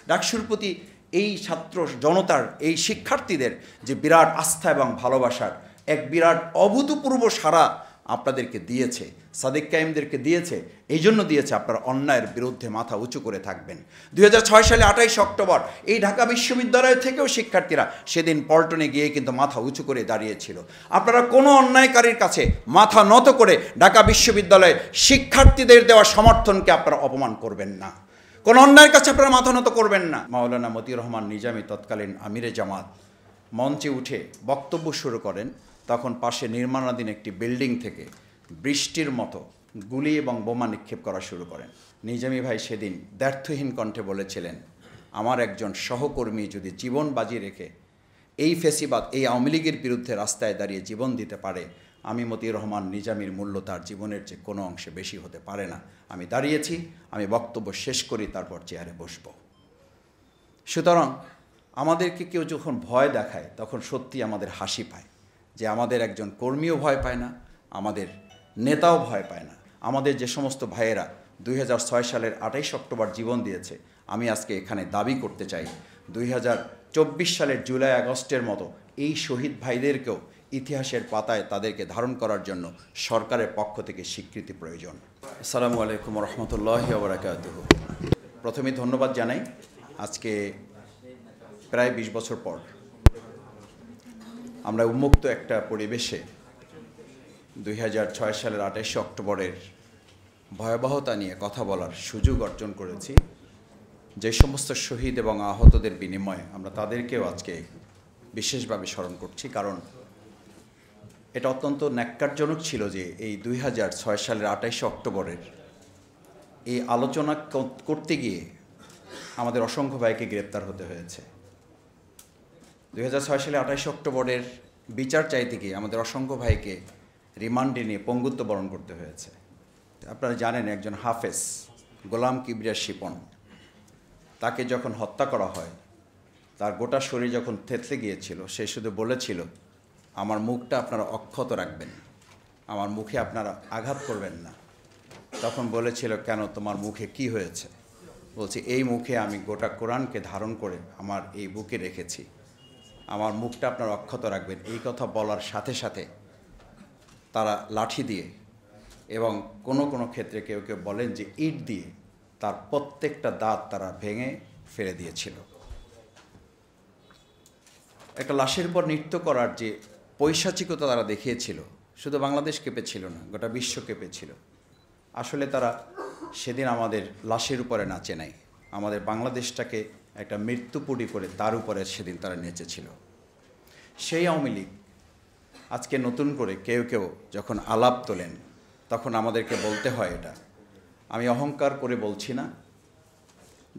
ডাকসুর প্রতি এই ছাত্র জনতার, এই শিক্ষার্থীদের যে বিরাট আস্থা এবং ভালোবাসার এক বিরাট অভূতপূর্ব সাড়া আপনাদেরকে দিয়েছে, সাদিক কাইমদেরকে দিয়েছে, এই জন্য দিয়েছে আপনারা অন্যায়ের বিরুদ্ধে মাথা উঁচু করে থাকবেন। 2006 সালে 28 অক্টোবর এই ঢাকা বিশ্ববিদ্যালয় থেকেও শিক্ষার্থীরা সেদিন পল্টনে গিয়ে কিন্তু মাথা উঁচু করে দাঁড়িয়েছিল। আপনারা কোনো অন্যায়কারীর কাছে মাথা নত করে ঢাকা বিশ্ববিদ্যালয়ের শিক্ষার্থীদের দেওয়া সমর্থনকে আপনারা অপমান করবেন না, কোনো অন্যায়ের কাছে আপনারা মাথা নত করবেন না। মাওলানা মতিউর রহমান নিজামী তৎকালীন আমিরে জামাত মঞ্চে উঠে বক্তব্য শুরু করেন, তখন পাশে নির্মাণাধীন একটি বিল্ডিং থেকে বৃষ্টির মতো গুলি এবং বোমা নিক্ষেপ করা শুরু করেন। নিজামী ভাই সেদিন দ্ব্যর্থহীন কণ্ঠে বলেছিলেন, আমার একজন সহকর্মী যদি জীবন বাজি রেখে এই ফেসিবাদ, এই আওয়ামী লীগের বিরুদ্ধে রাস্তায় দাঁড়িয়ে জীবন দিতে পারে, আমি মতিউর রহমান নিজামীর মূল্য তার জীবনের যে কোনো অংশে বেশি হতে পারে না। আমি দাঁড়িয়েছি, আমি বক্তব্য শেষ করি, তারপর চেয়ারে বসব। সুতরাং আমাদেরকে কেউ যখন ভয় দেখায় তখন সত্যি আমাদের হাসি পায় যে আমাদের একজন কর্মীও ভয় পায় না, আমাদের নেতাও ভয় পায় না। আমাদের যে সমস্ত ভাইয়েরা 2006 সালের 28 অক্টোবর জীবন দিয়েছে, আমি আজকে এখানে দাবি করতে চাই 2024 সালের জুলাই আগস্টের মতো এই শহীদ ভাইদেরকেও ইতিহাসের পাতায় তাদেরকে ধারণ করার জন্য সরকারের পক্ষ থেকে স্বীকৃতি প্রয়োজন। আসসালামু আলাইকুম রহমতুল্লাহি ওয়া বারাকাতুহু। প্রথমে ধন্যবাদ জানাই, আজকে প্রায় 20 বছর পর আমরা উন্মুক্ত একটা পরিবেশে 2006 সালের 28 অক্টোবরের ভয়াবহতা নিয়ে কথা বলার সুযোগ অর্জন করেছি। যে সমস্ত শহীদ এবং আহতদের বিনিময়ে আমরা তাদেরকেও আজকে বিশেষভাবে স্মরণ করছি, কারণ এটা অত্যন্ত ন্যাক্কারজনক ছিল যে এই 2006 সালের 28 অক্টোবরের এই আলোচনা করতে গিয়ে আমাদের অসংখ্য ভাইকে গ্রেপ্তার হতে হয়েছে। 2006 সালে 28 অক্টোবরের বিচার চাইতে গিয়ে আমাদের অসংখ্য ভাইকে রিমান্ডে নিয়ে পঙ্গুত্ব বরণ করতে হয়েছে। আপনারা জানেন, একজন হাফেজ গোলাম কিবরিয়া শিপন, তাকে যখন হত্যা করা হয়, তার গোটা শরীর যখন থেতলে গিয়েছিল, সে শুধু বলেছিল, আমার মুখটা আপনারা অক্ষত রাখবেন, আমার মুখে আপনারা আঘাত করবেন না। তখন বলেছিল, কেন, তোমার মুখে কি হয়েছে? বলছি, এই মুখে আমি গোটা কোরআনকে ধারণ করে আমার এই বুকে রেখেছি, আমার মুখটা আপনারা অক্ষত রাখবেন। এই কথা বলার সাথে সাথে তারা লাঠি দিয়ে এবং কোনো কোনো ক্ষেত্রে কেউ কেউ বলেন যে ইট দিয়ে তার প্রত্যেকটা দাঁত তারা ভেঙে ফেলে দিয়েছিল। একটা লাশের পর নৃত্য করার যে পৈশাচিকতা তারা দেখিয়েছিল, শুধু বাংলাদেশ কেঁপেছিল না, গোটা বিশ্ব কেঁপেছিল। আসলে তারা সেদিন আমাদের লাশের উপরে নাচে নাই, আমাদের বাংলাদেশটাকে একটা মৃত্যুপুরী করে তার উপরে সেদিন তারা নেচেছিল। সেই আওয়ামী লীগ আজকে নতুন করে কেউ কেউ যখন আলাপ তোলেন, তখন আমাদেরকে বলতে হয়, এটা আমি অহংকার করে বলছি না,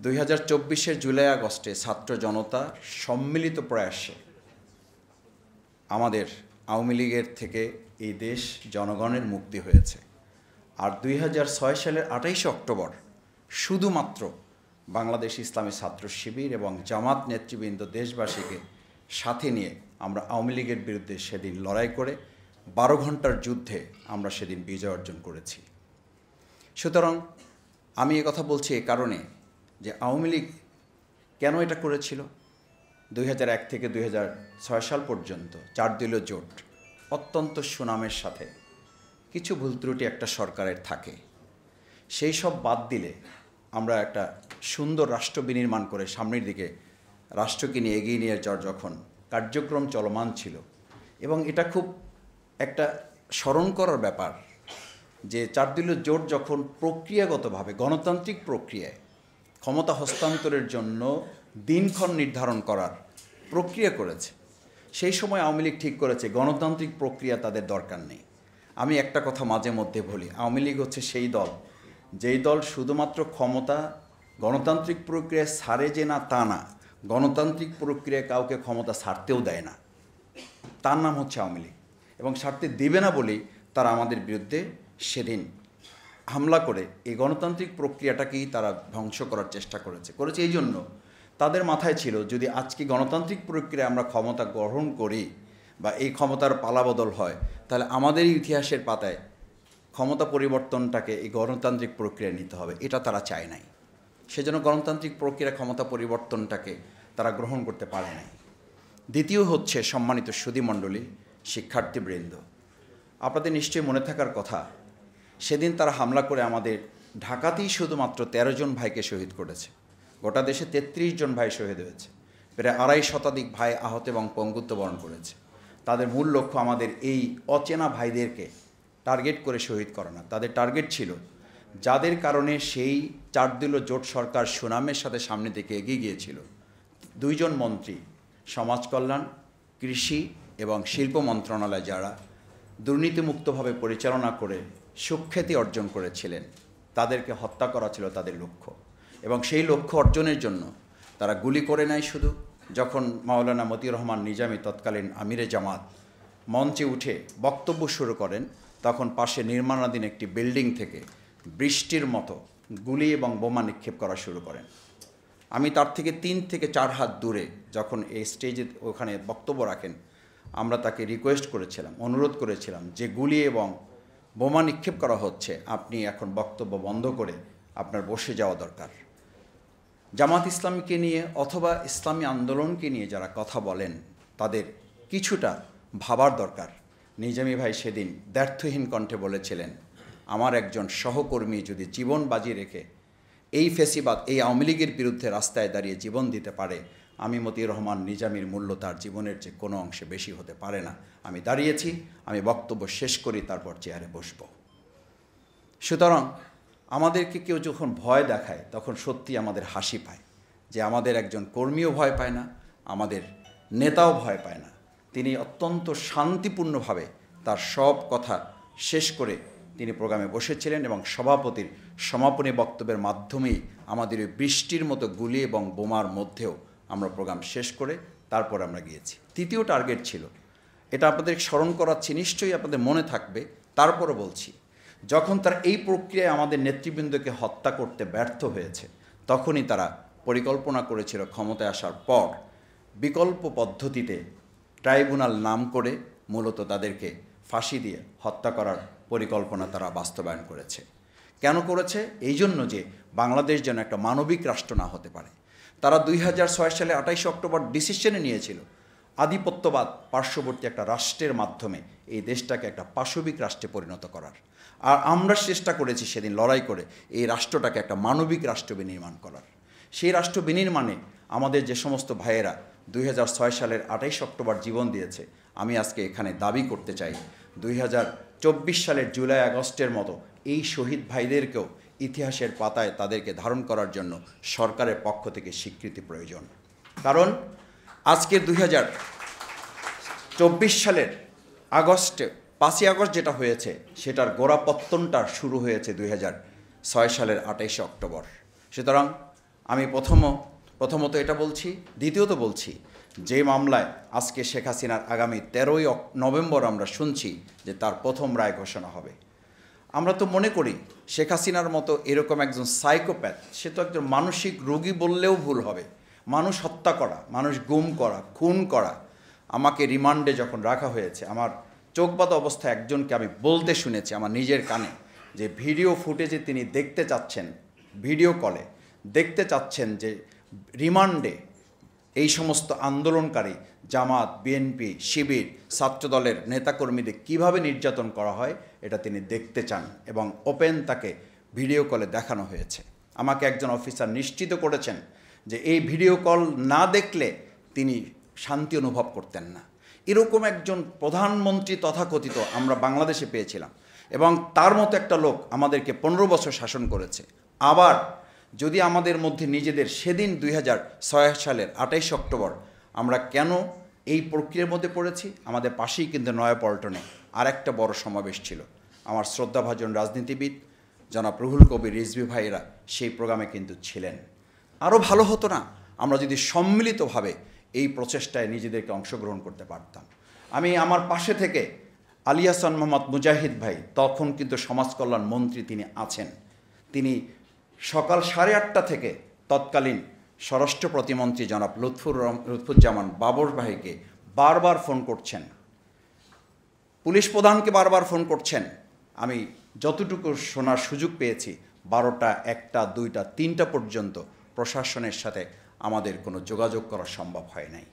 2024 জুলাই আগস্টে ছাত্র জনতা সম্মিলিত প্রয়াসে আমাদের আওয়ামী লীগের থেকে এই দেশ জনগণের মুক্তি হয়েছে। আর 2006 সালের 28 অক্টোবর শুধুমাত্র বাংলাদেশ ইসলামী ছাত্র শিবির এবং জামাত নেতৃবৃন্দ দেশবাসীকে সাথে নিয়ে আমরা আওয়ামী লীগের বিরুদ্ধে সেদিন লড়াই করে 12 ঘন্টার যুদ্ধে আমরা সেদিন বিজয় অর্জন করেছি। সুতরাং আমি কথা বলছি এ কারণে যে আওয়ামী লীগ কেন এটা করেছিল। 2001 থেকে 2006 সাল পর্যন্ত 4 দলীয় জোট অত্যন্ত সুনামের সাথে, কিছু ভুল ত্রুটি একটা সরকারের থাকে, সেই সব বাদ দিলে আমরা একটা সুন্দর রাষ্ট্র বিনির্মাণ করে সামনের দিকে রাষ্ট্রকে নিয়ে এগিয়ে নিয়ে যাওয়ার যখন কার্যক্রম চলমান ছিল, এবং এটা খুব একটা স্মরণ করার ব্যাপার যে 4 দলীয় জোট যখন প্রক্রিয়াগতভাবে গণতান্ত্রিক প্রক্রিয়ায় ক্ষমতা হস্তান্তরের জন্য দিনক্ষণ নির্ধারণ করার প্রক্রিয়া করেছে, সেই সময় আওয়ামী লীগ ঠিক করেছে গণতান্ত্রিক প্রক্রিয়া তাদের দরকার নেই। আমি একটা কথা মাঝে মধ্যে বলি, আওয়ামী লীগ হচ্ছে সেই দল, যেই দল শুধুমাত্র ক্ষমতা গণতান্ত্রিক প্রক্রিয়ায় ছাড়ে যে না তা না, গণতান্ত্রিক প্রক্রিয়ায় কাউকে ক্ষমতা ছাড়তেও দেয় না, তার নাম হচ্ছে আওয়ামী লীগ। এবং ছাড়তে দেবে না বলেই তারা আমাদের বিরুদ্ধে সেদিন হামলা করে এই গণতান্ত্রিক প্রক্রিয়াটাকেই তারা ধ্বংস করার চেষ্টা করেছে। এই জন্য তাদের মাথায় ছিল, যদি আজকে গণতান্ত্রিক প্রক্রিয়ায় আমরা ক্ষমতা গ্রহণ করি বা এই ক্ষমতার পালাবদল হয়, তাহলে আমাদের ইতিহাসের পাতায় ক্ষমতা পরিবর্তনটাকে এই গণতান্ত্রিক প্রক্রিয়ায় নিতে হবে। এটা তারা চায় নাই। সেজন্য গণতান্ত্রিক প্রক্রিয়া ক্ষমতা পরিবর্তনটাকে তারা গ্রহণ করতে পারে নাই। দ্বিতীয় হচ্ছে, সম্মানিত সুধীমণ্ডলী, শিক্ষার্থীবৃন্দ, আপনাদের নিশ্চয়ই মনে থাকার কথা, সেদিন তারা হামলা করে আমাদের ঢাকাতেই শুধুমাত্র 13 জন ভাইকে শহীদ করেছে। গোটা দেশে 33 জন ভাই শহীদ হয়েছে, প্রায় 250 শতাধিক ভাই আহত এবং পঙ্গুত্ব বরণ করেছে। তাদের মূল লক্ষ্য আমাদের এই অচেনা ভাইদেরকে টার্গেট করে শহীদ করা না। তাদের টার্গেট ছিল যাদের কারণে সেই 4 দলীয় জোট সরকার সুনামের সাথে সামনে দিকে এগিয়ে গিয়েছিল। 2 জন মন্ত্রী, সমাজ কল্যাণ, কৃষি এবং শিল্প মন্ত্রণালয়, যারা দুর্নীতিমুক্তভাবে পরিচালনা করে সুখ্যাতি অর্জন করেছিলেন, তাদেরকে হত্যা করা ছিল তাদের লক্ষ্য। এবং সেই লক্ষ্য অর্জনের জন্য তারা গুলি করে নেয়। শুধু যখন মাওলানা মতিউর রহমান নিজামী, তৎকালীন আমিরে জামাত, মঞ্চে উঠে বক্তব্য শুরু করেন, তখন পাশে নির্মাণাধীন একটি বিল্ডিং থেকে বৃষ্টির মতো গুলি এবং বোমা নিক্ষেপ করা শুরু করেন। আমি তার থেকে 3 থেকে 4 হাত দূরে যখন এই স্টেজে ওখানে বক্তব্য রাখেন, আমরা তাকে রিকোয়েস্ট করেছিলাম, অনুরোধ করেছিলাম যে গুলি এবং বোমা নিক্ষেপ করা হচ্ছে, আপনি এখন বক্তব্য বন্ধ করে আপনার বসে যাওয়া দরকার। জামাত ইসলামীকে নিয়ে অথবা ইসলামী আন্দোলনকে নিয়ে যারা কথা বলেন, তাদের কিছুটা ভাবার দরকার। নিজামী ভাই সেদিন দ্ব্যর্থহীন কণ্ঠে বলেছিলেন, আমার একজন সহকর্মী যদি জীবন বাজি রেখে এই ফেসিবাদ, এই আওয়ামী লীগের বিরুদ্ধে রাস্তায় দাঁড়িয়ে জীবন দিতে পারে, আমি মতিউর রহমান নিজামীর মূল্য তার জীবনের যে কোনো অংশে বেশি হতে পারে না। আমি দাঁড়িয়েছি, আমি বক্তব্য শেষ করি, তারপর চেয়ারে বসব। সুতরাং আমাদেরকে কেউ যখন ভয় দেখায়, তখন সত্যি আমাদের হাসি পায় যে আমাদের একজন কর্মীও ভয় পায় না, আমাদের নেতাও ভয় পায় না। তিনি অত্যন্ত শান্তিপূর্ণভাবে তার সব কথা শেষ করে তিনি প্রোগ্রামে বসেছিলেন এবং সভাপতির সমাপনী বক্তব্যের মাধ্যমেই আমাদের ওই বৃষ্টির মতো গুলি এবং বোমার মধ্যেও আমরা প্রোগ্রাম শেষ করে তারপর আমরা গিয়েছি। তৃতীয় টার্গেট ছিল, এটা আপনাদের স্মরণ করাচ্ছি, নিশ্চয়ই আপনাদের মনে থাকবে, তারপরও বলছি, যখন তারা এই প্রক্রিয়ায় আমাদের নেতৃবৃন্দকে হত্যা করতে ব্যর্থ হয়েছে, তখনই তারা পরিকল্পনা করেছিল ক্ষমতায় আসার পর বিকল্প পদ্ধতিতে ট্রাইব্যুনাল নাম করে মূলত তাদেরকে ফাঁসি দিয়ে হত্যা করার পরিকল্পনা তারা বাস্তবায়ন করেছে। কেন করেছে? এই জন্য যে বাংলাদেশ যেন একটা মানবিক রাষ্ট্র না হতে পারে। তারা 2006 সালে 28 অক্টোবর ডিসিশনে নিয়েছিল আধিপত্যবাদ পার্শ্ববর্তী একটা রাষ্ট্রের মাধ্যমে এই দেশটাকে একটা পাশবিক রাষ্ট্রে পরিণত করার। আর আমরা চেষ্টা করেছি সেদিন লড়াই করে এই রাষ্ট্রটাকে একটা মানবিক রাষ্ট্র বিনির্মাণ করার। সেই রাষ্ট্র বিনির্মাণে আমাদের যে সমস্ত ভাইয়েরা 2006 সালের 28 অক্টোবর জীবন দিয়েছে, আমি আজকে এখানে দাবি করতে চাই 2024 সালের জুলাই আগস্টের মতো এই শহীদ ভাইদেরকেও ইতিহাসের পাতায় তাদেরকে ধারণ করার জন্য সরকারের পক্ষ থেকে স্বীকৃতি প্রয়োজন। কারণ আজকে 2024 সালের আগস্টে 5ই আগস্ট যেটা হয়েছে, সেটার গোড়াপত্তনটা শুরু হয়েছে 2006 সালের 28 অক্টোবর। সুতরাং আমি প্রথমত এটা বলছি, দ্বিতীয়ত বলছি, যে মামলায় আজকে শেখ হাসিনার আগামী 13ই নভেম্বর আমরা শুনছি যে তার প্রথম রায় ঘোষণা হবে, আমরা তো মনে করি শেখ হাসিনার মতো এরকম একজন সাইকোপ্যাথ, সে তো একজন মানসিক রোগী বললেও ভুল হবে। মানুষ হত্যা করা, মানুষ গুম করা, খুন করা। আমাকে রিমান্ডে যখন রাখা হয়েছে, আমার চোখ বাঁধা অবস্থায় একজনকে আমি বলতে শুনেছি আমার নিজের কানে যে ভিডিও ফুটেজে তিনি দেখতে চাচ্ছেন, ভিডিও কলে দেখতে চাচ্ছেন যে রিমান্ডে এই সমস্ত আন্দোলনকারী জামাত, বিএনপি, শিবির, ছাত্রদলের নেতাকর্মীদের কিভাবে নির্যাতন করা হয় এটা তিনি দেখতে চান এবং ওপেন তাকে ভিডিও কলে দেখানো হয়েছে। আমাকে একজন অফিসার নিশ্চিত করেছেন যে এই ভিডিও কল না দেখলে তিনি শান্তি অনুভব করতেন না। এরকম একজন প্রধানমন্ত্রী তথাকথিত আমরা বাংলাদেশে পেয়েছিলাম এবং তার মতো একটা লোক আমাদেরকে 15 বছর শাসন করেছে। আবার যদি আমাদের মধ্যে নিজেদের সেদিন 2006 সালের 28 অক্টোবর আমরা কেন এই প্রক্রিয়ার মধ্যে পড়েছি, আমাদের পাশেই কিন্তু নয়াপল্টনে আরেকটা বড় সমাবেশ ছিল। আমার শ্রদ্ধাভাজন রাজনীতিবিদ জনাব রুহুল কবির রিজভী ভাইয়েরা সেই প্রোগ্রামে কিন্তু ছিলেন। আরও ভালো হতো না আমরা যদি সম্মিলিতভাবে এই প্রচেষ্টায় নিজেদেরকে অংশগ্রহণ করতে পারতাম। আমি আমার পাশে থেকে আলী হাসান মোহাম্মদ মুজাহিদ ভাই, তখন কিন্তু সমাজ কল্যাণ মন্ত্রী তিনি আছেন, তিনি সকাল 8:30 থেকে তৎকালীন স্বরাষ্ট্র প্রতিমন্ত্রী জনাব লুৎফুজ্জামান বাবর ভাইকে বারবার ফোন করছেন, পুলিশ প্রধানকে বারবার ফোন করছেন। আমি যতটুকু শোনার সুযোগ পেয়েছি 12টা, 1টা, 2টা, 3টা পর্যন্ত প্রশাসনের সাথে আমাদের কোনো যোগাযোগ করা সম্ভব হয় নাই।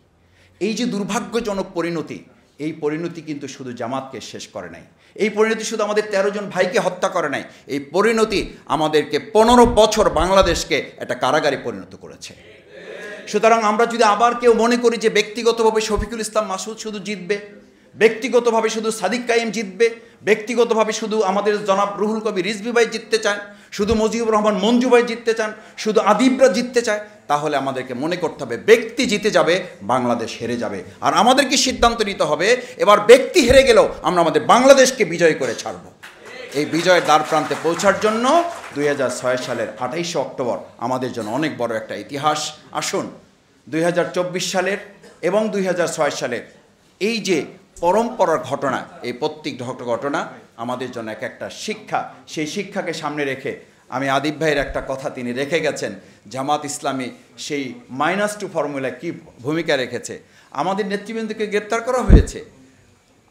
এই যে দুর্ভাগ্যজনক পরিণতি, এই পরিণতি কিন্তু শুধু জামাতকে শেষ করে নাই, এই পরিণতি শুধু আমাদের 13 জন ভাইকে হত্যা করে নাই, এই পরিণতি আমাদেরকে 15 বছর বাংলাদেশকে একটা কারাগারে পরিণত করেছে। সুতরাং আমরা যদি আবার কেউ মনে করি যে ব্যক্তিগতভাবে শফিকুল ইসলাম মাসুদ শুধু জিতবে, ব্যক্তিগতভাবে শুধু সাদিক কায়েম জিতবে, ব্যক্তিগতভাবে শুধু আমাদের জনাব রুহুল কবি রিজভী ভাই জিততে চান, শুধু মুজিবুর রহমান মঞ্জু ভাই জিততে চান, শুধু আদিবরা জিততে চায়, তাহলে আমাদেরকে মনে করতে হবে ব্যক্তি জিতে যাবে, বাংলাদেশ হেরে যাবে। আর আমাদেরকে সিদ্ধান্ত নিতে হবে এবার ব্যক্তি হেরে গেলেও আমরা আমাদের বাংলাদেশকে বিজয় করে ছাড়ব। এই বিজয়ের দ্বার প্রান্তে পৌঁছার জন্য 2006 সালের 28 অক্টোবর আমাদের জন্য অনেক বড় একটা ইতিহাস। আসুন 2024 সালের এবং 2006 সালের এই যে পরম্পরার ঘটনা, এই প্রত্যেক ঘটনা আমাদের জন্য এক একটা শিক্ষা। সেই শিক্ষাকে সামনে রেখে আমি আদিব ভাইয়ের একটা কথা তিনি রেখে গেছেন, জামাত ইসলামী সেই -2 ফর্মুলায় কী ভূমিকা রেখেছে। আমাদের নেতৃবৃন্দকে গ্রেপ্তার করা হয়েছে,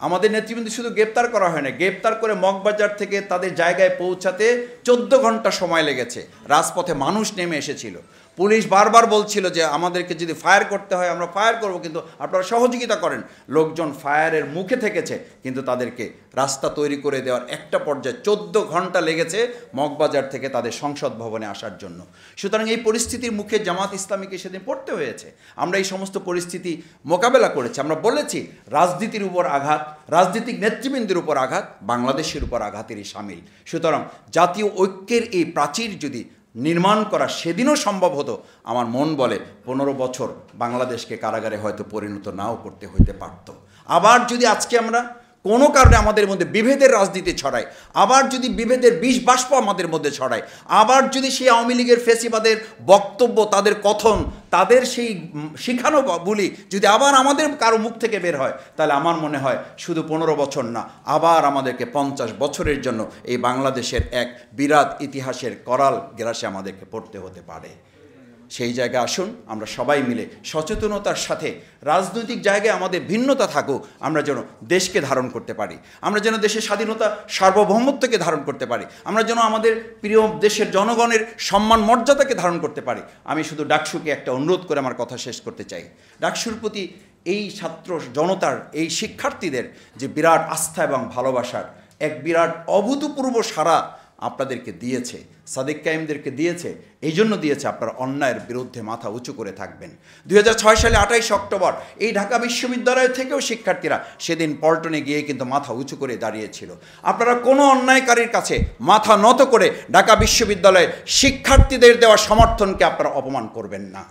আমাদের নেতৃবৃন্দ শুধু গ্রেপ্তার করা হয় না, গ্রেপ্তার করে মগবাজার থেকে তাদের জায়গায় পৌঁছাতে 14 ঘন্টা সময় লেগেছে। রাজপথে মানুষ নেমে এসেছিল, পুলিশ বারবার বলছিল যে আমাদেরকে যদি ফায়ার করতে হয় আমরা ফায়ার করব, কিন্তু আপনারা সহযোগিতা করেন। লোকজন ফায়ারের মুখে থেকেছে, কিন্তু তাদেরকে রাস্তা তৈরি করে দেওয়ার একটা পর্যায়ে 14 ঘন্টা লেগেছে মগবাজার থেকে তাদের সংসদ ভবনে আসার জন্য। সুতরাং এই পরিস্থিতির মুখে জামাত ইসলামীকে সেদিন পড়তে হয়েছে। আমরা এই সমস্ত পরিস্থিতি মোকাবেলা করেছি। আমরা বলেছি রাজনীতির উপর আঘাত, রাজনৈতিক নেতৃবৃন্দের উপর আঘাত, বাংলাদেশের উপর আঘাতেরই সামিল। সুতরাং জাতীয় ঐক্যের এই প্রাচীর যদি নির্মাণ করা সেদিনও সম্ভব হতো, আমার মন বলে 15 বছর বাংলাদেশকে কারাগারে হয়তো পরিণত নাও করতে হইতে পারত। আবার যদি আজকে আমরা কোনো কারণে আমাদের মধ্যে বিভেদের রাজনীতি ছড়ায়, আবার যদি বিভেদের বিষ বাষ্প আমাদের মধ্যে ছড়ায়, আবার যদি সেই আওয়ামী লীগের ফেসিবাদের বক্তব্য, তাদের কথন, তাদের সেই শিখানো বলি যদি আবার আমাদের কারো মুখ থেকে বের হয়, তাহলে আমার মনে হয় শুধু 15 বছর না, আবার আমাদেরকে 50 বছরের জন্য এই বাংলাদেশের এক বিরাট ইতিহাসের করাল গ্রাসে আমাদেরকে পড়তে হতে পারে। সেই জায়গায় আসুন আমরা সবাই মিলে সচেতনতার সাথে, রাজনৈতিক জায়গায় আমাদের ভিন্নতা থাকুক, আমরা যেন দেশকে ধারণ করতে পারি, আমরা যেন দেশের স্বাধীনতা সার্বভৌমত্বকে ধারণ করতে পারি, আমরা যেন আমাদের প্রিয় দেশের জনগণের সম্মান মর্যাদাকে ধারণ করতে পারি। আমি শুধু ডাকসুকে একটা অনুরোধ করে আমার কথা শেষ করতে চাই। ডাকসুর প্রতি এই ছাত্র জনতার, এই শিক্ষার্থীদের যে বিরাট আস্থা এবং ভালোবাসার এক বিরাট অভূতপূর্ব সাড়া আপনাদেরকে দিয়েছে, সাদিক কায়েমদেরকে দিয়েছে, এই জন্য দিয়েছে আপনারা অন্যায়ের বিরুদ্ধে মাথা উঁচু করে থাকবেন। 2006 সালে 28 অক্টোবর এই ঢাকা বিশ্ববিদ্যালয় থেকেও শিক্ষার্থীরা সেদিন পল্টনে গিয়ে কিন্তু মাথা উঁচু করে দাঁড়িয়েছিল। আপনারা কোনো অন্যায়কারীর কাছে মাথা নত করে ঢাকা বিশ্ববিদ্যালয়ে শিক্ষার্থীদের দেওয়া সমর্থনকে আপনারা অপমান করবেন না,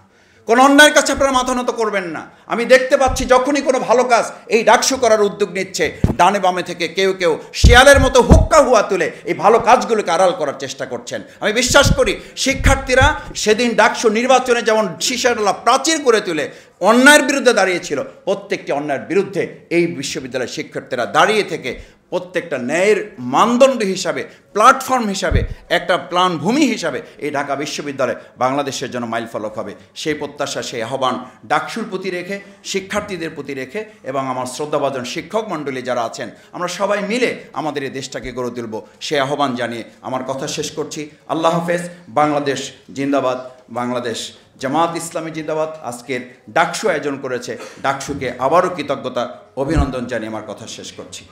কোনো অন্যায়ের কাছে আপনারা মাথা নত করবেন না। আমি দেখতে পাচ্ছি যখনই কোনো ভালো কাজ এই ডাকসু করার উদ্যোগ নিচ্ছে, ডানে বামে থেকে কেউ কেউ শিয়ালের মতো হুক্কা হুয়া তুলে এই ভালো কাজগুলোকে আড়াল করার চেষ্টা করছেন। আমি বিশ্বাস করি শিক্ষার্থীরা সেদিন ডাকসু নির্বাচনে যেমন শিশাডালা প্রাচীর করে তুলে অন্যায়ের বিরুদ্ধে দাঁড়িয়েছিল, প্রত্যেকটি অন্যায়ের বিরুদ্ধে এই বিশ্ববিদ্যালয়ের শিক্ষার্থীরা দাঁড়িয়ে থেকে প্রত্যেকটা ন্যায়ের মানদণ্ড হিসাবে, প্ল্যাটফর্ম হিসাবে, একটা প্ল্যানভূমি হিসাবে এই ঢাকা বিশ্ববিদ্যালয় বাংলাদেশের জন্য মাইলফলক হবে। সেই প্রত্যাশা, সেই আহ্বান ডাকসুর প্রতি রেখে, শিক্ষার্থীদের প্রতি রেখে এবং আমার শ্রদ্ধাভাজন শিক্ষক মণ্ডলী যারা আছেন, আমরা সবাই মিলে আমাদের এই দেশটাকে গড়ে তুলব, সেই আহ্বান জানিয়ে আমার কথা শেষ করছি। আল্লাহ হাফেজ। বাংলাদেশ জিন্দাবাদ, বাংলাদেশ জামাত ইসলামী জিন্দাবাদ। আজকের ডাকসু আয়োজন করেছে, ডাকসুকে আবারও কৃতজ্ঞতা, অভিনন্দন জানিয়ে আমার কথা শেষ করছি।